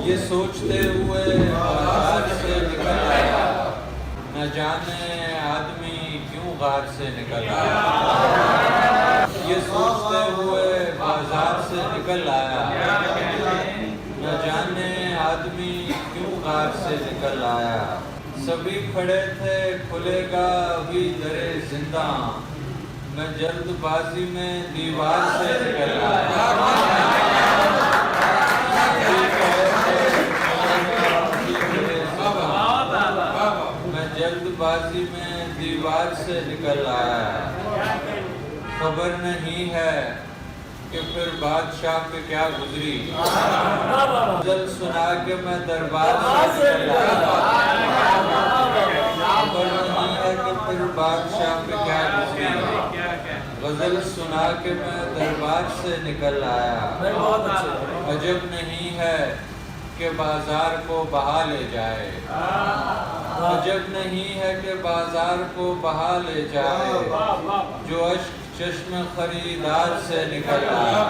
یہ سوچتے ہوئے بازار سے نکل آیا، نہ جانے آدمی کیوں غار سے نکل آیا۔ یہ سوچتے ہوئے بازار سے نکل آیا، نہ جانے آدمی کیوں غار سے نکل آیا۔ سبھی کھڑے تھے کھلے گا ابھی درِ زنداں، میں جلد بازی میں دیوار سے نکل آیا۔ میں جلد بازی میں دیوار سے نکل آیا۔ خبر نہیں ہے کہ پھر بادشاہ پہ کیا گزری، غزل سنا کے میں دربار سے نکل آیا۔ خبر نہیں ہے کہ پھر بادشاہ پہ کیا گزری، غزل سنا کے میں دربار سے نکل آیا۔ عجب نہیں ہے کہ بازار کو بہا لے جائے، عجب نہیں ہے کہ بازار کو بہا لے جائے، جو اشک چشم خریدار سے نکل آیا۔